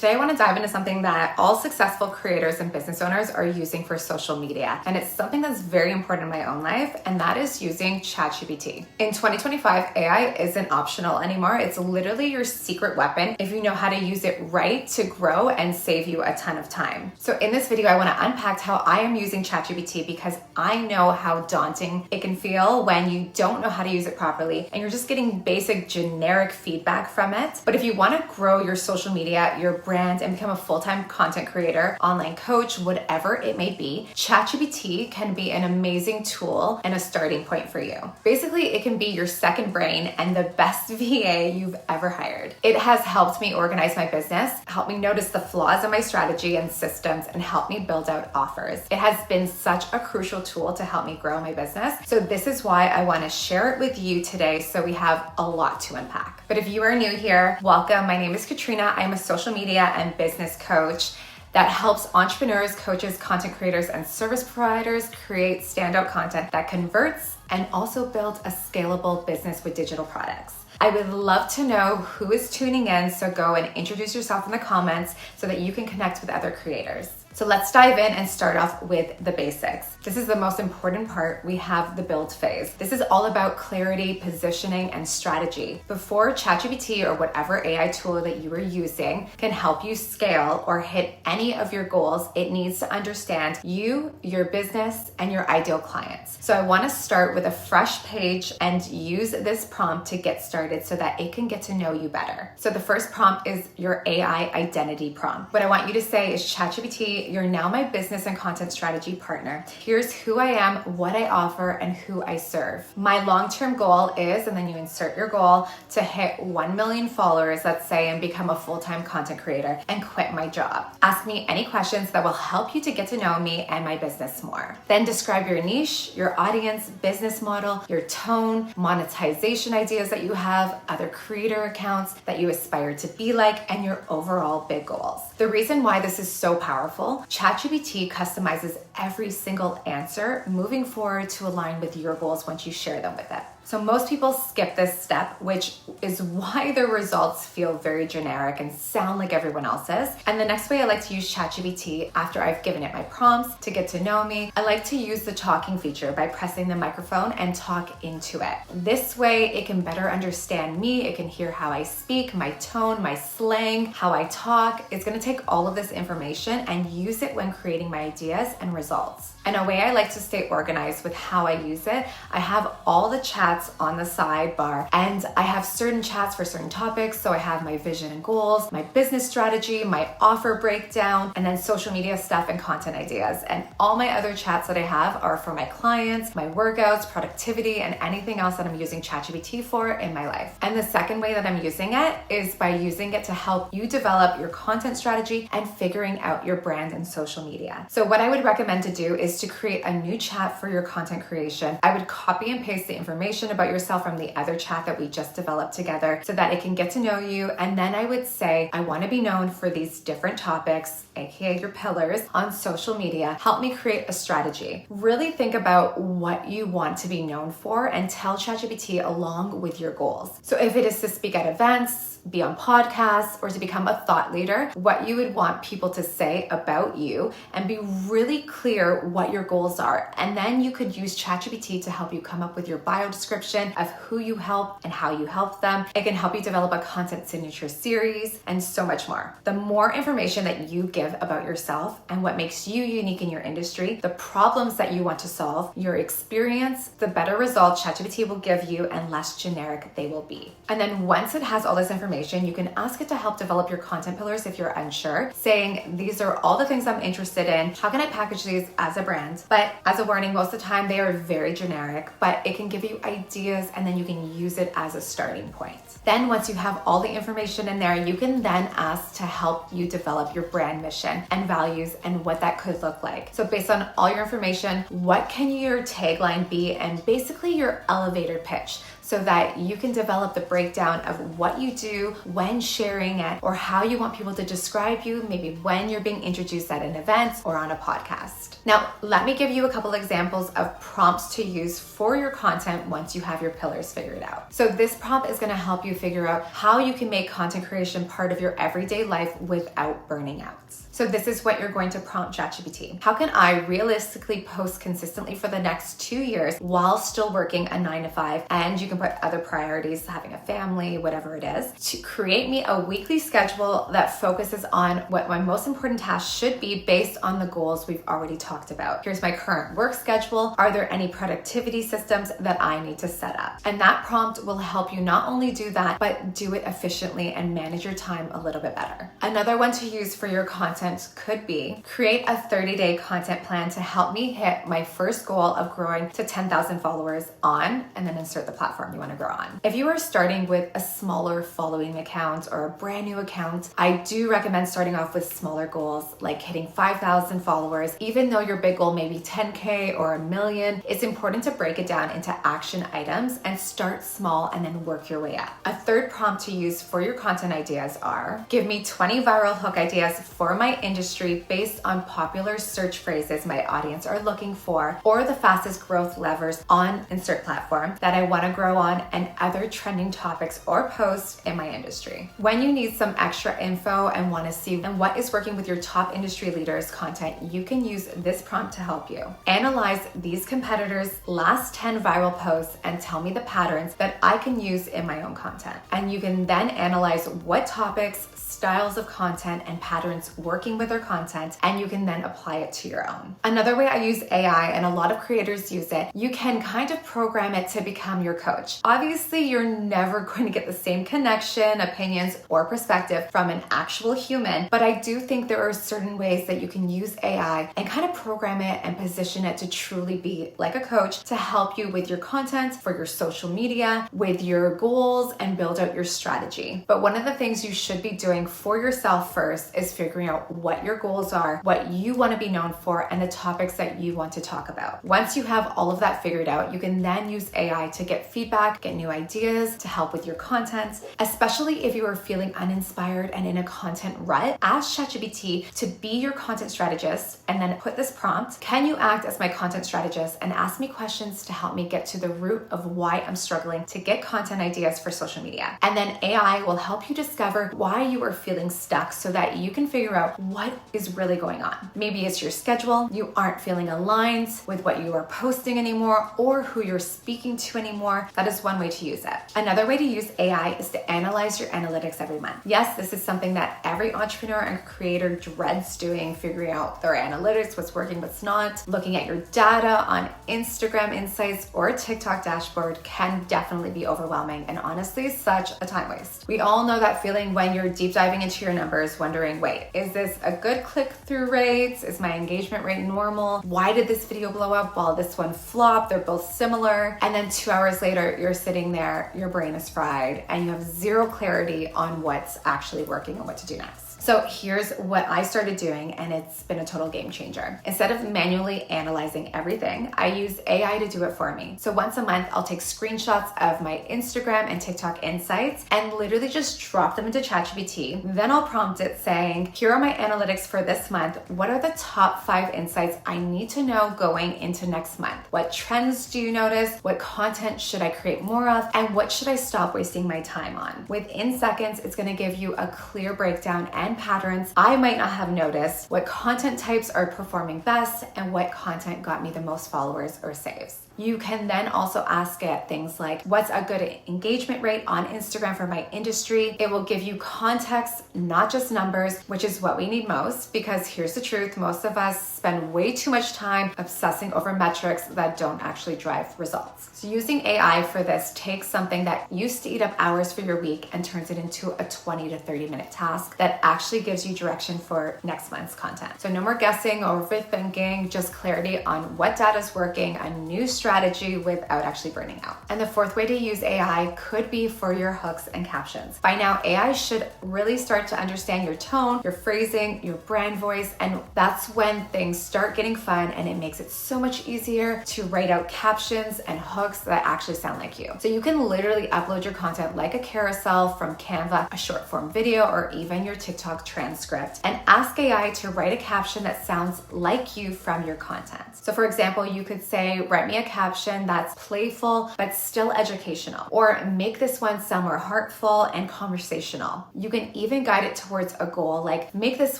Today I want to dive into something that all successful creators and business owners are using for social media. And it's something that's very important in my own life, and that is using ChatGPT. In 2025, AI isn't optional anymore. It's literally your secret weapon if you know how to use it right to grow and save you a ton of time. So in this video, I want to unpack how I am using ChatGPT because I know how daunting it can feel when you don't know how to use it properly and you're just getting basic generic feedback from it. But if you want to grow your social media, your brand, and become a full-time content creator, online coach, whatever it may be, ChatGPT can be an amazing tool and a starting point for you. Basically, it can be your second brain and the best VA you've ever hired. It has helped me organize my business, helped me notice the flaws in my strategy and systems, and helped me build out offers. It has been such a crucial tool to help me grow my business. So this is why I want to share it with you today, so we have a lot to unpack. But if you are new here, welcome. My name is Katrina. I'm a social media and business coach that helps entrepreneurs, coaches, content creators, and service providers create standout content that converts and also build a scalable business with digital products. I would love to know who is tuning in, so go and introduce yourself in the comments so that you can connect with other creators. So let's dive in and start off with the basics. This is the most important part. We have the build phase. This is all about clarity, positioning, and strategy. Before ChatGPT or whatever AI tool that you are using can help you scale or hit any of your goals, it needs to understand you, your business, and your ideal clients. So I want to start with a fresh page and use this prompt to get started so that it can get to know you better. So the first prompt is your AI identity prompt. What I want you to say is, ChatGPT, you're now my business and content strategy partner. Here's who I am, what I offer, and who I serve. My long-term goal is, and then you insert your goal, to hit 1 million followers, let's say, and become a full-time content creator and quit my job. Ask me any questions that will help you to get to know me and my business more. Then describe your niche, your audience, business model, your tone, monetization ideas that you have, other creator accounts that you aspire to be like, and your overall big goals. The reason why this is so powerful, ChatGPT customizes every single answer moving forward to align with your goals once you share them with it. So most people skip this step, which is why their results feel very generic and sound like everyone else's. And the next way I like to use ChatGPT after I've given it my prompts to get to know me, I like to use the talking feature by pressing the microphone and talk into it. This way it can better understand me. It can hear how I speak, my tone, my slang, how I talk. It's going to take all of this information and use it when creating my ideas and results. And a way I like to stay organized with how I use it, I have all the chats on the sidebar, and I have certain chats for certain topics. So I have my vision and goals, my business strategy, my offer breakdown, and then social media stuff and content ideas. And all my other chats that I have are for my clients, my workouts, productivity, and anything else that I'm using ChatGPT for in my life. And the second way that I'm using it is by using it to help you develop your content strategy and figuring out your brand and social media. So what I would recommend to do is to create a new chat for your content creation. I would copy and paste the information about yourself from the other chat that we just developed together so that it can get to know you. And then I would say, I want to be known for these different topics, aka your pillars on social media. Help me create a strategy. Really think about what you want to be known for and tell ChatGPT along with your goals. So if it is to speak at events, be on podcasts, or to become a thought leader, what you would want people to say about you, and be really clear what your goals are. And then you could use ChatGPT to help you come up with your bio description of who you help and how you help them. It can help you develop a content signature series and so much more. The more information that you give about yourself and what makes you unique in your industry, the problems that you want to solve, your experience, the better results ChatGPT will give you and less generic they will be. And then once it has all this information, you can ask it to help develop your content pillars if you're unsure, saying, these are all the things I'm interested in. How can I package these as a brand? But as a warning, most of the time they are very generic, but it can give you ideas and then you can use it as a starting point. Then once you have all the information in there, you can then ask to help you develop your brand mission and values and what that could look like. So based on all your information, what can your tagline be, and basically your elevator pitch. so that you can develop the breakdown of what you do when sharing it, or how you want people to describe you, maybe when you're being introduced at an event or on a podcast. Now, let me give you a couple examples of prompts to use for your content once you have your pillars figured out. So this prompt is going to help you figure out how you can make content creation part of your everyday life without burning out. So this is what you're going to prompt ChatGPT. How can I realistically post consistently for the next 2 years while still working a 9 to 5? And you can put other priorities, having a family, whatever it is, to create me a weekly schedule that focuses on what my most important tasks should be based on the goals we've already talked about. Here's my current work schedule. Are there any productivity systems that I need to set up? And that prompt will help you not only do that, but do it efficiently and manage your time a little bit better. Another one to use for your content could be create a 30-day content plan to help me hit my first goal of growing to 10,000 followers on, and then insert the platform you want to grow on. If you are starting with a smaller following account or a brand new account, I do recommend starting off with smaller goals, like hitting 5,000 followers. Even though your big goal may be 10K or 1 million, it's important to break it down into action items and start small and then work your way up. A third prompt to use for your content ideas are: give me 20 viral hook ideas for my industry based on popular search phrases my audience are looking for, or the fastest growth levers on insert platform that I want to grow on, and other trending topics or posts in my industry. When you need some extra info and want to see what is working with your top industry leaders' content, you can use this prompt to help you. Analyze these competitors' last 10 viral posts and tell me the patterns that I can use in my own content. And you can then analyze what topics, styles of content, and patterns working with their content, and you can then apply it to your own. Another way I use AI, and a lot of creators use it, you can kind of program it to become your coach. Obviously, you're never going to get the same connection, opinions, or perspective from an actual human, but I do think there are certain ways that you can use AI and kind of program it and position it to truly be like a coach to help you with your content, for your social media, with your goals, and build out your strategy. But one of the things you should be doing for yourself first is figuring out what your goals are, what you want to be known for, and the topics that you want to talk about. Once you have all of that figured out, you can then use AI to get feedback, get new ideas to help with your content. Especially if you are feeling uninspired and in a content rut, ask ChatGPT to be your content strategist, and then put this prompt: can you act as my content strategist and ask me questions to help me get to the root of why I'm struggling to get content ideas for social media? And then AI will help you discover why you are feeling stuck so that you can figure out what is really going on. Maybe it's your schedule, you aren't feeling aligned with what you are posting anymore, or who you're speaking to anymore. That is one way to use it. Another way to use AI is to analyze your analytics every month. Yes, this is something that every entrepreneur and creator dreads doing, figuring out their analytics, what's working, what's not. Looking at your data on Instagram Insights or a TikTok dashboard can definitely be overwhelming, and honestly such a time waste. We all know that feeling when you're deep diving into your numbers, wondering, wait, is this a good click-through rate? Is my engagement rate normal? Why did this video blow up while this one flopped? They're both similar. And then 2 hours later, you're sitting there, your brain is fried, and you have zero clarity on what's actually working and what to do next. So here's what I started doing, and it's been a total game changer. Instead of manually analyzing everything, I use AI to do it for me. So once a month, I'll take screenshots of my Instagram and TikTok insights and literally just drop them into ChatGPT. Then I'll prompt it saying, here are my analytics for this month. What are the top 5 insights I need to know going into next month? What trends do you notice? What content should I create more of? And what should I stop wasting my time on? Within seconds, it's gonna give you a clear breakdown and patterns I might not have noticed, what content types are performing best, and what content got me the most followers or saves. You can then also ask it things like, what's a good engagement rate on Instagram for my industry? It will give you context, not just numbers, which is what we need most, because here's the truth, most of us spend way too much time obsessing over metrics that don't actually drive results. So using AI for this takes something that used to eat up hours for your week and turns it into a 20 to 30 minute task that actually gives you direction for next month's content. So no more guessing or overthinking, just clarity on what data is working, a new strategy strategy without actually burning out. And the fourth way to use AI could be for your hooks and captions. By now, AI should really start to understand your tone, your phrasing, your brand voice, and that's when things start getting fun and it makes it so much easier to write out captions and hooks that actually sound like you. So you can literally upload your content like a carousel from Canva, a short form video, or even your TikTok transcript, and ask AI to write a caption that sounds like you from your content. So for example, you could say, write me a caption that's playful but still educational, or make this one sound more heartful and conversational. You can even guide it towards a goal like make this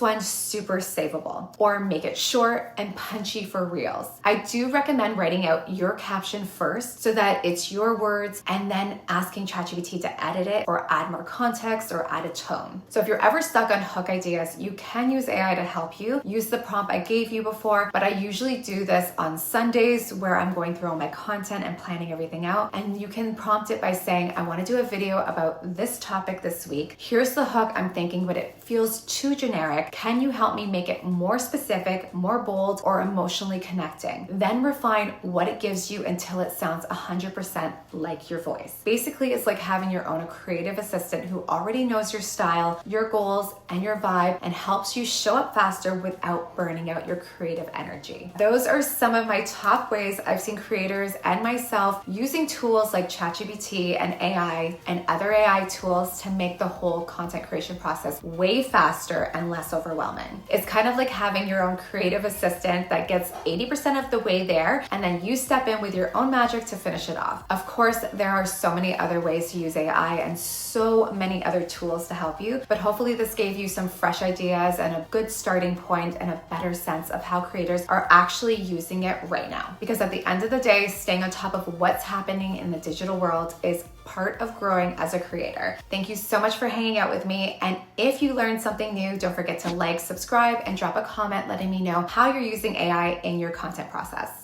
one super savable, or make it short and punchy for reels. I do recommend writing out your caption first so that it's your words, and then asking ChatGPT to edit it or add more context or add a tone. So if you're ever stuck on hook ideas, you can use AI to help you. Use the prompt I gave you before, but I usually do this on Sundays where I'm going through all my content and planning everything out. And you can prompt it by saying, I want to do a video about this topic this week. Here's the hook I'm thinking, but it feels too generic. Can you help me make it more specific, more bold, or emotionally connecting? Then refine what it gives you until it sounds 100% like your voice. Basically, it's like having your own creative assistant who already knows your style, your goals, and your vibe, and helps you show up faster without burning out your creative energy. Those are some of my top ways I've seen creators and myself using tools like ChatGPT and AI and other AI tools to make the whole content creation process way faster and less overwhelming. It's kind of like having your own creative assistant that gets 80% of the way there, and then you step in with your own magic to finish it off. Of course, there are so many other ways to use AI and so many other tools to help you, but hopefully this gave you some fresh ideas and a good starting point and a better sense of how creators are actually using it right now. Because at the end of the day, staying on top of what's happening in the digital world is part of growing as a creator. Thank you so much for hanging out with me. And if you learned something new, don't forget to like, subscribe, and drop a comment letting me know how you're using AI in your content process.